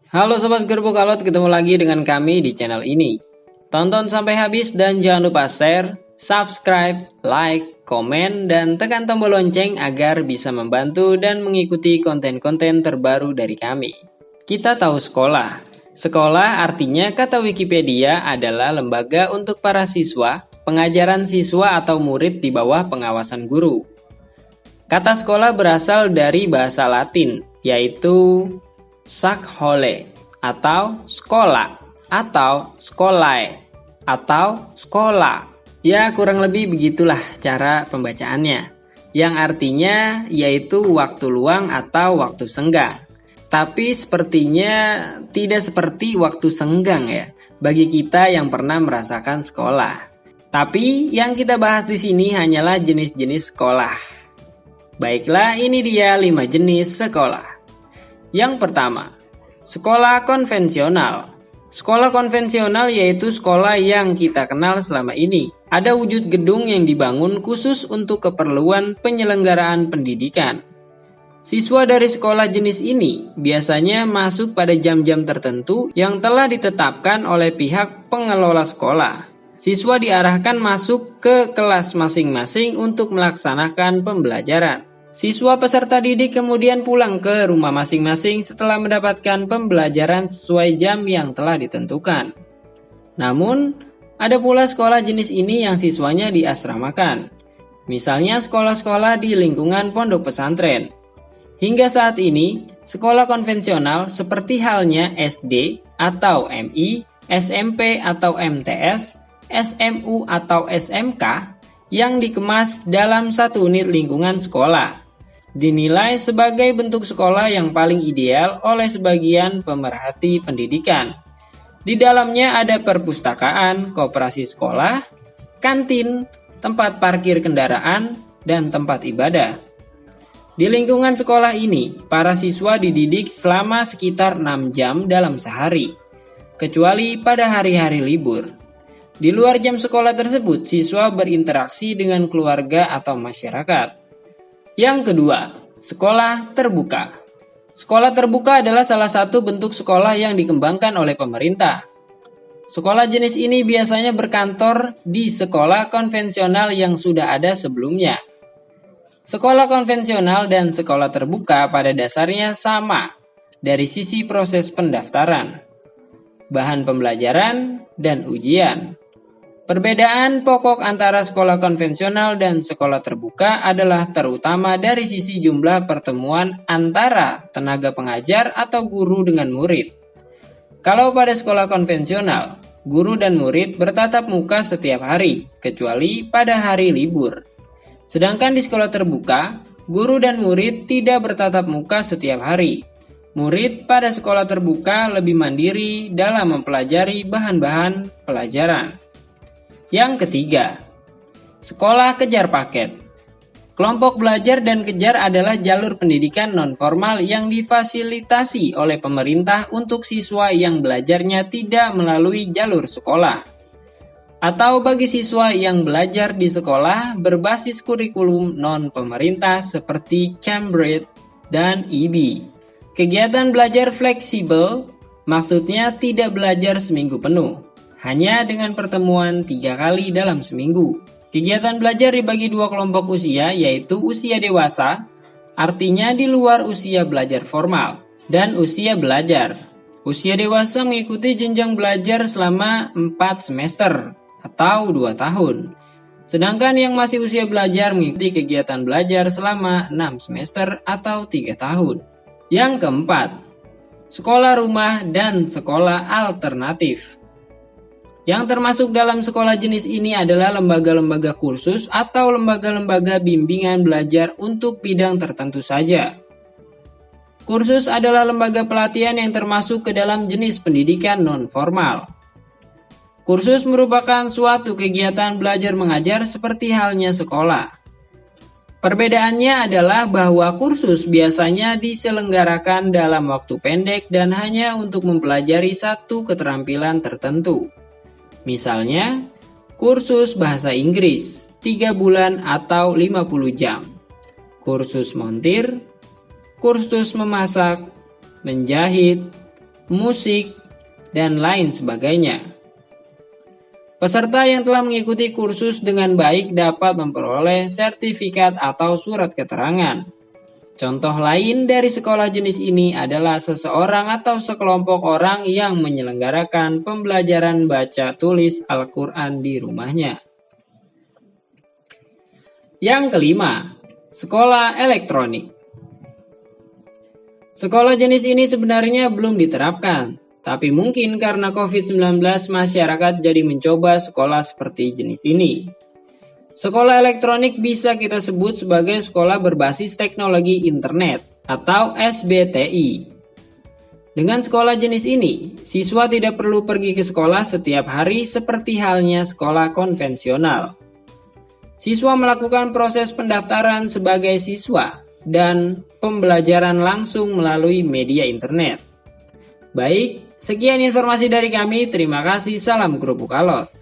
Halo Sobat Gerbuk Alot, ketemu lagi dengan kami di channel ini. Tonton sampai habis dan jangan lupa share, subscribe, like, komen, dan tekan tombol lonceng agar bisa membantu dan mengikuti konten-konten terbaru dari kami. Kita tahu sekolah. Sekolah artinya kata Wikipedia adalah lembaga untuk para siswa, pengajaran siswa atau murid di bawah pengawasan guru. Kata sekolah berasal dari bahasa Latin, yaitu Schole atau sekolah atau skolae atau sekolah. Ya, kurang lebih begitulah cara pembacaannya. Yang artinya yaitu waktu luang atau waktu senggang. Tapi sepertinya tidak seperti waktu senggang ya bagi kita yang pernah merasakan sekolah. Tapi yang kita bahas di sini hanyalah jenis-jenis sekolah. Baiklah, ini dia 5 jenis sekolah. Yang pertama, sekolah konvensional. Sekolah konvensional yaitu sekolah yang kita kenal selama ini. Ada wujud gedung yang dibangun khusus untuk keperluan penyelenggaraan pendidikan. Siswa dari sekolah jenis ini biasanya masuk pada jam-jam tertentu yang telah ditetapkan oleh pihak pengelola sekolah. Siswa diarahkan masuk ke kelas masing-masing untuk melaksanakan pembelajaran. Siswa peserta didik kemudian pulang ke rumah masing-masing setelah mendapatkan pembelajaran sesuai jam yang telah ditentukan. Namun, ada pula sekolah jenis ini yang siswanya diasramakan. Misalnya sekolah-sekolah di lingkungan pondok pesantren. Hingga saat ini, sekolah konvensional seperti halnya SD atau MI, SMP atau MTS, SMU atau SMK yang dikemas dalam satu unit lingkungan sekolah, dinilai sebagai bentuk sekolah yang paling ideal oleh sebagian pemerhati pendidikan. Di dalamnya ada perpustakaan, koperasi sekolah, kantin, tempat parkir kendaraan, dan tempat ibadah. Di lingkungan sekolah ini, para siswa dididik selama sekitar 6 jam dalam sehari, kecuali pada hari-hari libur. Di luar jam sekolah tersebut, siswa berinteraksi dengan keluarga atau masyarakat. Yang kedua, sekolah terbuka. Sekolah terbuka adalah salah satu bentuk sekolah yang dikembangkan oleh pemerintah. Sekolah jenis ini biasanya berkantor di sekolah konvensional yang sudah ada sebelumnya. Sekolah konvensional dan sekolah terbuka pada dasarnya sama dari sisi proses pendaftaran, bahan pembelajaran, dan ujian. Perbedaan pokok antara sekolah konvensional dan sekolah terbuka adalah terutama dari sisi jumlah pertemuan antara tenaga pengajar atau guru dengan murid. Kalau pada sekolah konvensional, guru dan murid bertatap muka setiap hari, kecuali pada hari libur. Sedangkan di sekolah terbuka, guru dan murid tidak bertatap muka setiap hari. Murid pada sekolah terbuka lebih mandiri dalam mempelajari bahan-bahan pelajaran. Yang ketiga, sekolah kejar paket. Kelompok belajar dan kejar adalah jalur pendidikan non-formal yang difasilitasi oleh pemerintah untuk siswa yang belajarnya tidak melalui jalur sekolah. Atau bagi siswa yang belajar di sekolah berbasis kurikulum non-pemerintah seperti Cambridge dan IB. Kegiatan belajar fleksibel maksudnya tidak belajar seminggu penuh, hanya dengan pertemuan 3 kali dalam seminggu. Kegiatan belajar dibagi 2 kelompok usia, yaitu usia dewasa, artinya di luar usia belajar formal, dan usia belajar. Usia dewasa mengikuti jenjang belajar selama 4 semester atau 2 tahun. Sedangkan yang masih usia belajar mengikuti kegiatan belajar selama 6 semester atau 3 tahun. Yang keempat, sekolah rumah dan sekolah alternatif. Yang termasuk dalam sekolah jenis ini adalah lembaga-lembaga kursus atau lembaga-lembaga bimbingan belajar untuk bidang tertentu saja. Kursus adalah lembaga pelatihan yang termasuk ke dalam jenis pendidikan non-formal. Kursus merupakan suatu kegiatan belajar mengajar seperti halnya sekolah. Perbedaannya adalah bahwa kursus biasanya diselenggarakan dalam waktu pendek dan hanya untuk mempelajari satu keterampilan tertentu. Misalnya, kursus bahasa Inggris 3 bulan atau 50 jam, kursus montir, kursus memasak, menjahit, musik, dan lain sebagainya. Peserta yang telah mengikuti kursus dengan baik dapat memperoleh sertifikat atau surat keterangan. Contoh lain dari sekolah jenis ini adalah seseorang atau sekelompok orang yang menyelenggarakan pembelajaran baca tulis Al-Quran di rumahnya. Yang kelima, sekolah elektronik. Sekolah jenis ini sebenarnya belum diterapkan, tapi mungkin karena COVID-19 masyarakat jadi mencoba sekolah seperti jenis ini. Sekolah elektronik bisa kita sebut sebagai sekolah berbasis teknologi internet atau SBTI. Dengan sekolah jenis ini, siswa tidak perlu pergi ke sekolah setiap hari seperti halnya sekolah konvensional. Siswa melakukan proses pendaftaran sebagai siswa dan pembelajaran langsung melalui media internet. Baik, sekian informasi dari kami. Terima kasih. Salam kerupuk alot.